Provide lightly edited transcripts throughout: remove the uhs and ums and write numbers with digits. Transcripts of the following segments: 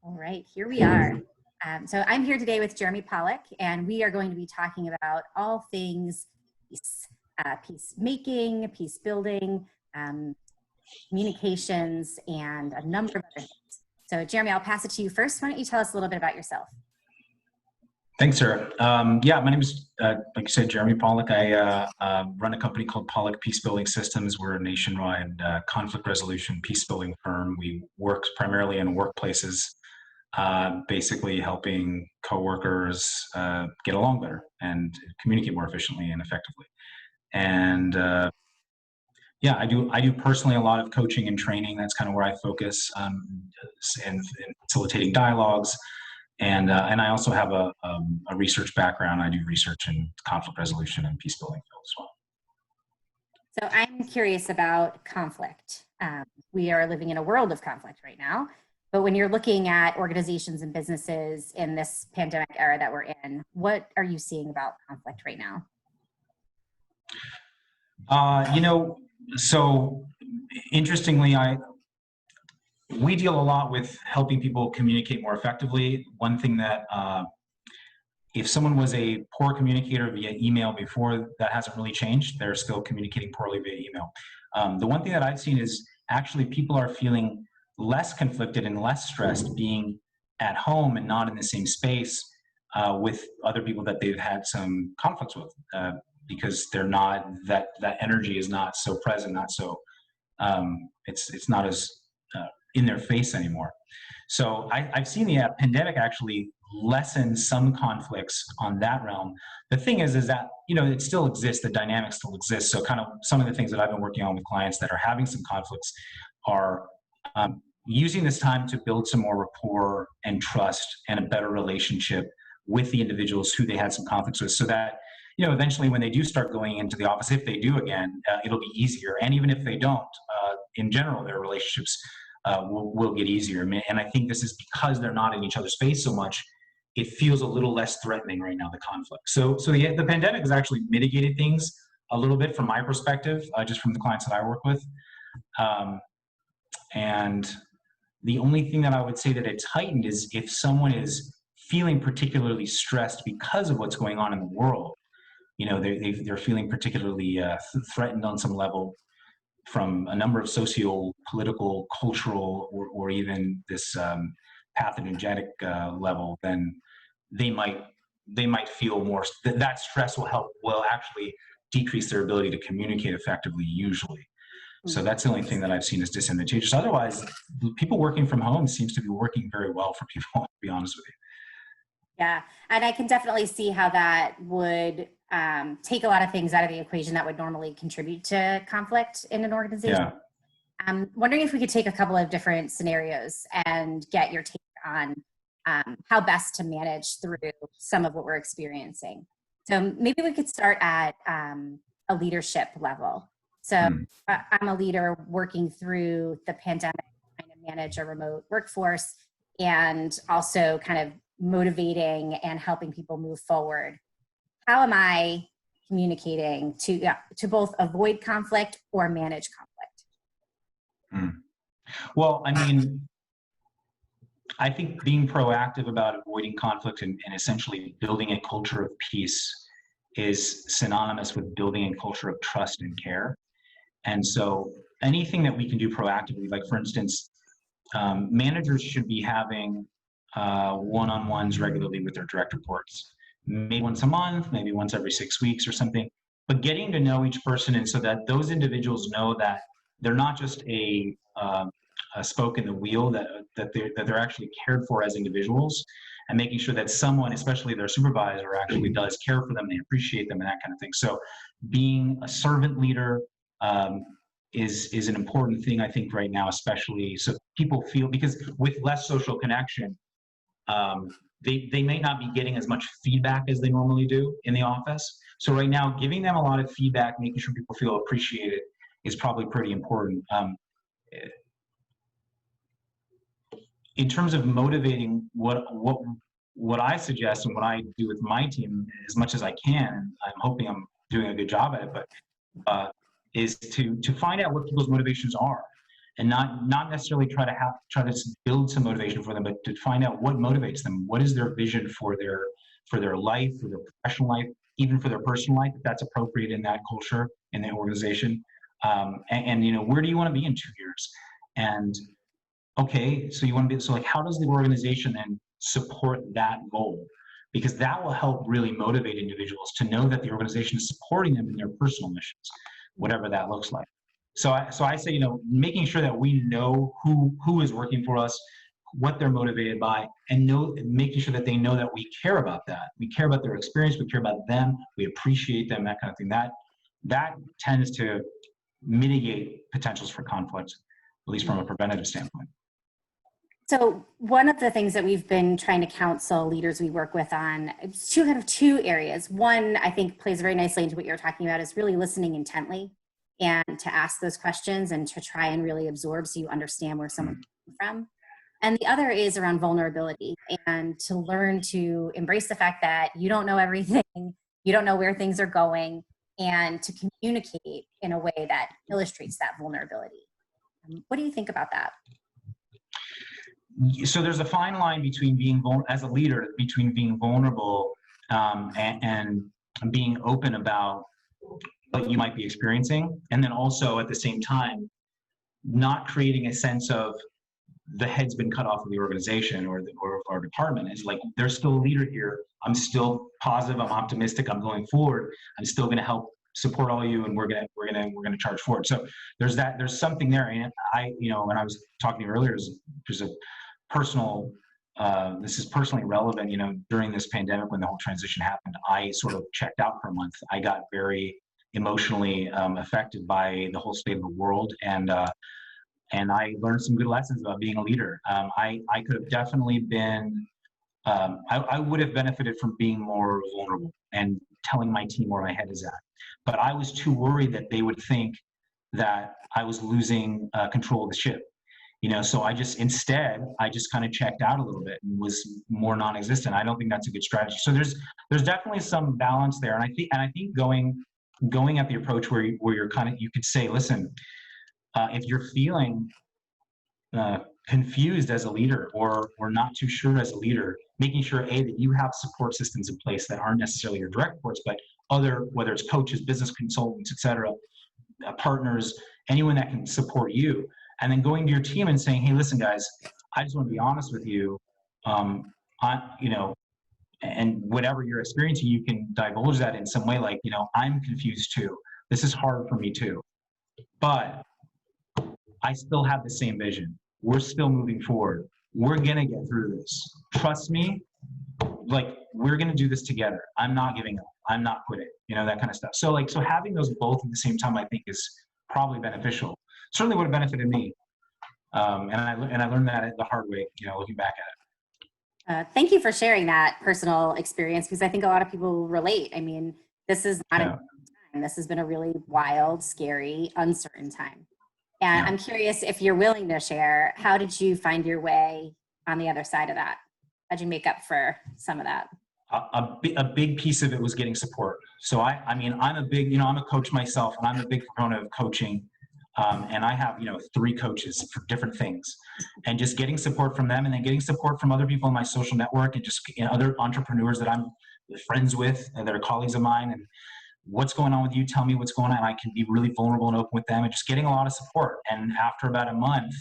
All right, here we are. So I'm here today with Jeremy Pollack, and we are going to be talking about all things peace, peacemaking, peace building, communications, and a number of other things. So Jeremy, I'll pass it to you first. Why don't you tell us a little bit about yourself? Thanks, Sarah. Yeah, my name is, like you said, Jeremy Pollack. I run a company called Pollack Peacebuilding Systems. We're a nationwide conflict resolution peacebuilding firm. We work primarily in workplaces, basically helping coworkers get along better and communicate more efficiently and effectively. And yeah, I do personally a lot of coaching and training. That's kind of where I focus in facilitating dialogues. And I also have a research background. I do research in conflict resolution and peace building field as well. So I'm curious about conflict. We are living in a world of conflict right now, but when you're looking at organizations and businesses in this pandemic era that we're in, what are you seeing about conflict right now? So interestingly, we deal a lot with helping people communicate more effectively. One thing that if someone was a poor communicator via email before, that hasn't really changed. They're still communicating poorly via email. The one thing that I've seen is actually people are feeling less conflicted and less stressed being at home and not in the same space with other people that they've had some conflicts with because they're not, that energy is not so present, not so, it's not as in their face anymore. So I've seen the pandemic actually lessen some conflicts on that realm. The thing is that, it still exists, the dynamics still exist. So kind of some of the things that I've been working on with clients that are having some conflicts are using this time to build some more rapport and trust and a better relationship with the individuals who they had some conflicts with, so that, eventually when they do start going into the office, if they do again, it'll be easier. And even if they don't, in general, their relationships will get easier. And I think this is because they're not in each other's space so much, it feels a little less threatening right now, the conflict. So the pandemic has actually mitigated things a little bit from my perspective, just from the clients that I work with. And the only thing that I would say that it's heightened is if someone is feeling particularly stressed because of what's going on in the world, they're feeling particularly threatened on some level from a number of socio-political, cultural, or even this pathogenic level, then they might feel more, that stress will actually decrease their ability to communicate effectively usually. So that's the only thing that I've seen is disadvantageous. Otherwise, people working from home seems to be working very well for people, to be honest with you. Yeah, and I can definitely see how that would take a lot of things out of the equation that would normally contribute to conflict in an organization. Yeah. I'm wondering if we could take a couple of different scenarios and get your take on how best to manage through some of what we're experiencing. So maybe we could start at a leadership level. So I'm a leader working through the pandemic, trying to manage a remote workforce and also kind of motivating and helping people move forward. How am I communicating to both avoid conflict or manage conflict? Well, I think being proactive about avoiding conflict and essentially building a culture of peace is synonymous with building a culture of trust and care. And so anything that we can do proactively, like for instance, managers should be having one-on-ones regularly with their direct reports, maybe once a month, maybe once every 6 weeks or something, but getting to know each person, and so that those individuals know that they're not just a spoke in the wheel, that they're actually cared for as individuals, and making sure that someone, especially their supervisor, actually does care for them, they appreciate them, and that kind of thing. So being a servant leader is an important thing, I think, right now, especially so people feel, because with less social connection, they may not be getting as much feedback as they normally do in the office. So right now, giving them a lot of feedback, making sure people feel appreciated is probably pretty important. In terms of motivating, what I suggest and what I do with my team as much as I can, I'm hoping I'm doing a good job at it, but is to find out what people's motivations are. and not necessarily try to build some motivation for them, but to find out what motivates them. What is their vision for their life, for their professional life, even for their personal life, if that's appropriate in that culture, in the organization. And where do you want to be in 2 years? And okay, so you want to be, so like, how does the organization then support that goal? Because that will help really motivate individuals to know that the organization is supporting them in their personal missions, whatever that looks like. So I say, making sure that we know who is working for us, what they're motivated by, and making sure that they know that we care about that. We care about their experience. We care about them. We appreciate them. That kind of thing. That tends to mitigate potentials for conflict, at least from a preventative standpoint. So one of the things that we've been trying to counsel leaders we work with on two areas. One, I think, plays very nicely into what you're talking about, is really listening intently and to ask those questions and to try and really absorb so you understand where someone's coming from. And the other is around vulnerability, and to learn to embrace the fact that you don't know everything, you don't know where things are going, and to communicate in a way that illustrates that vulnerability. What do you think about that? So there's a fine line between being as a leader, between being vulnerable and being open about what you might be experiencing, and then also at the same time not creating a sense of the head's been cut off of the organization or our department. It's like, there's still a leader here. I'm still positive. I'm optimistic. I'm going forward. I'm still going to help support all you, and we're gonna charge forward. So there's something there. And when I was talking to you earlier, there's a personal, this is personally relevant. During this pandemic, when the whole transition happened, I sort of checked out for a month. I got very emotionally affected by the whole state of the world, and I learned some good lessons about being a leader. I could have definitely been, I would have benefited from being more vulnerable and telling my team where my head is at. But I was too worried that they would think that I was losing control of the ship. So I just kind of checked out a little bit and was more non-existent. I don't think that's a good strategy. So there's definitely some balance there. And I think going at the approach where you're you could say, listen, if you're feeling confused as a leader or not too sure as a leader, making sure that you have support systems in place that aren't necessarily your direct reports, but whether it's coaches, business consultants, etc., partners, anyone that can support you. And then going to your team and saying, hey, listen, guys, I just want to be honest with you. And whatever you're experiencing, you can divulge that in some way. Like, I'm confused too. This is hard for me too. But I still have the same vision. We're still moving forward. We're going to get through this. Trust me. Like, we're going to do this together. I'm not giving up. I'm not quitting, that kind of stuff. So having those both at the same time, I think, is probably beneficial. Certainly would have benefited me. And I learned that the hard way, looking back at it. Thank you for sharing that personal experience, because I think a lot of people will relate. I mean, this is not a time. This has been a really wild, scary, uncertain time. And I'm curious if you're willing to share, how did you find your way on the other side of that? How'd you make up for some of that? A big piece of it was getting support. So I'm a big, I'm a coach myself, and I'm a big proponent of coaching. And I have, 3 coaches for different things, and just getting support from them, and then getting support from other people in my social network, and just other entrepreneurs that I'm friends with and that are colleagues of mine. And what's going on with you? Tell me what's going on. And I can be really vulnerable and open with them, and just getting a lot of support. And after about a month,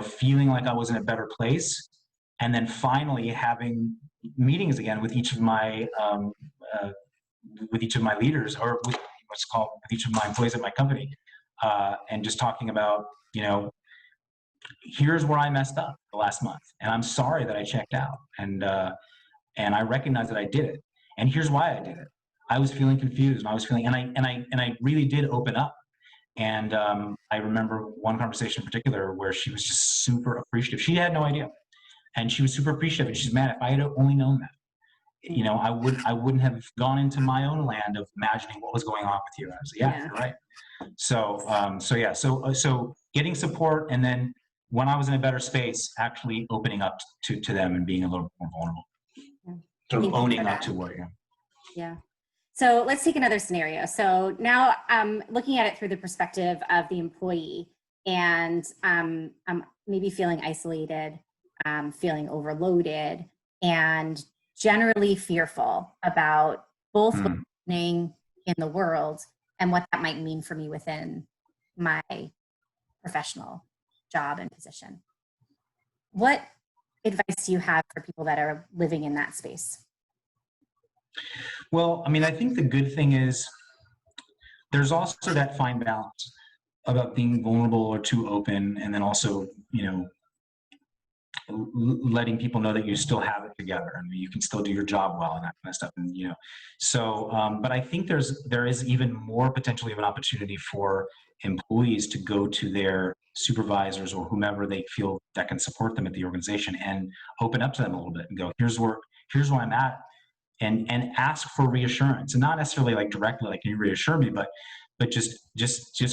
feeling like I was in a better place, and then finally having meetings again with each of my leaders, or with each of my employees at my company, and just talking about, here's where I messed up the last month, and I'm sorry that I checked out, and I recognize that I did it, and here's why I did it. I was feeling confused, and I really did open up. And I remember one conversation in particular where she was just super appreciative. She had no idea, and she was super appreciative. And she's, man, if I had only known that, I wouldn't have gone into my own land of imagining what was going on with you. And I was like, yeah, you're right. So getting support, and then when I was in a better space, actually opening up to them and being a little more vulnerable, sort of owning up to what. Yeah. So let's take another scenario. So now I'm looking at it through the perspective of the employee. and I'm maybe feeling isolated, feeling overloaded, and generally fearful about both what's happening in the world and what that might mean for me within my professional job and position. What advice do you have for people that are living in that space? Well, I mean, I think the good thing is there's also that fine balance about being vulnerable or too open, and then also, you know, letting people know that you still have it together and you can still do your job well and that kind of stuff. And, you know, so, but I think there is even more potentially of an opportunity for employees to go to their supervisors or whomever they feel that can support them at the organization and open up to them a little bit and go, here's where I'm at, and ask for reassurance, and not necessarily like directly, like, can you reassure me, but just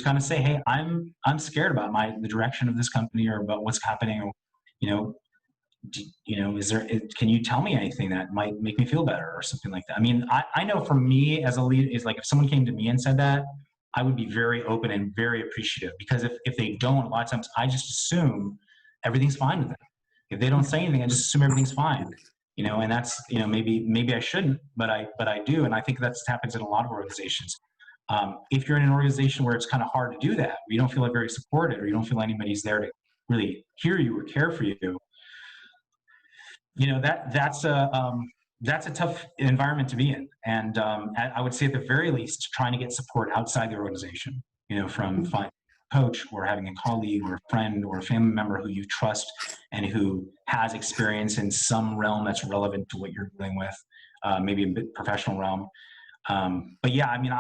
kind of say, hey, I'm scared about the direction of this company or about what's happening, or, you know, can you tell me anything that might make me feel better or something like that? I mean, I know for me as a leader, is like if someone came to me and said that, I would be very open and very appreciative, because if they don't, a lot of times I just assume everything's fine with them. If they don't say anything, I just assume everything's fine, you know, and that's, you know, maybe I shouldn't, but I do. And I think that happens in a lot of organizations. If you're in an organization where it's kind of hard to do that, where you don't feel like very supported, or you don't feel anybody's there to really hear you or care for you, you know, that's a tough environment to be in. And I would say at the very least, trying to get support outside the organization, you know, from finding a coach or having a colleague or a friend or a family member who you trust and who has experience in some realm that's relevant to what you're dealing with, maybe a bit professional realm. But yeah, I mean,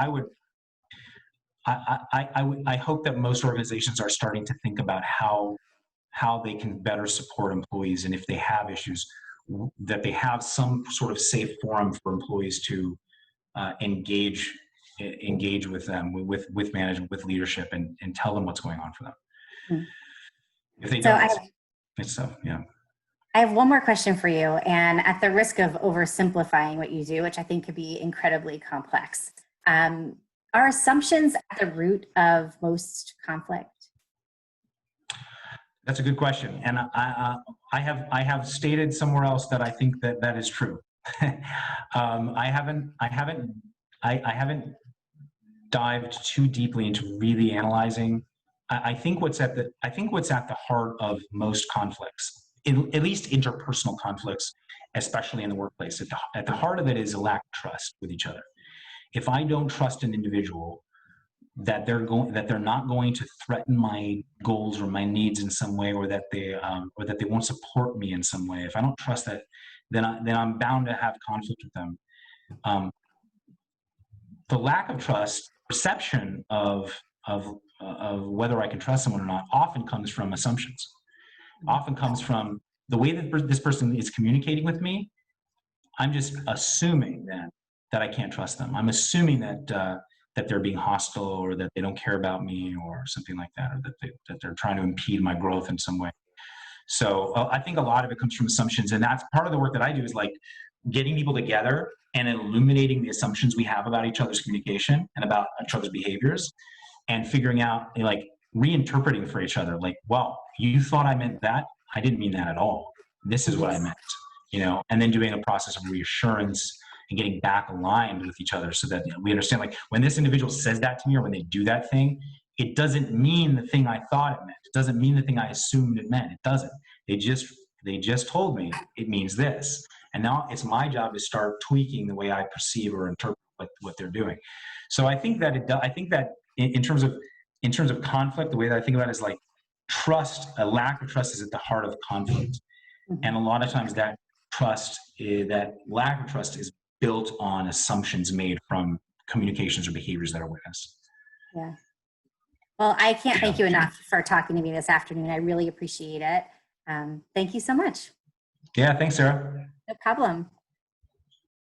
I hope that most organizations are starting to think about how they can better support employees, and if they have issues, that they have some sort of safe forum for employees to engage with them, with management, with leadership, and tell them what's going on for them. Mm. If they So don't, it's so, yeah. I have one more question for you, and at the risk of oversimplifying what you do, which I think could be incredibly complex, are assumptions at the root of most conflict? That's a good question, and I have stated somewhere else that I think that is true. I haven't dived too deeply into really analyzing. I think what's at the heart of most conflicts, at least interpersonal conflicts, especially in the workplace, at the heart of it is a lack of trust with each other. If I don't trust an individual that they're not going to threaten my goals or my needs in some way, or that they won't support me in some way, if I don't trust that, then I'm bound to have conflict with them. The lack of trust, perception of whether I can trust someone or not, often comes from assumptions. Often comes from the way that this person is communicating with me. I'm just assuming that I can't trust them. I'm assuming that they're being hostile, or that they don't care about me, or something like that, or that they're trying to impede my growth in some way. So I think a lot of it comes from assumptions, and that's part of the work that I do, is like getting people together and illuminating the assumptions we have about each other's communication and about each other's behaviors, and figuring out, like, reinterpreting for each other, like, well, you thought I meant that. I didn't mean that at all. This is what I meant, you know, and then doing a process of reassurance and getting back aligned with each other, so that, you know, we understand, like, when this individual says that to me, or when they do that thing, it doesn't mean the thing I thought it meant. It doesn't mean the thing I assumed it meant. It doesn't. They just told me it means this. And now it's my job to start tweaking the way I perceive or interpret what they're doing. So I think that in terms of conflict, the way that I think about it is like trust. A lack of trust is at the heart of conflict. And a lot of times that lack of trust is built on assumptions made from communications or behaviors that are witnessed. Yeah. Well, I can't thank you enough for talking to me this afternoon. I really appreciate it. Thank you so much. Yeah, thanks, Sarah. No problem.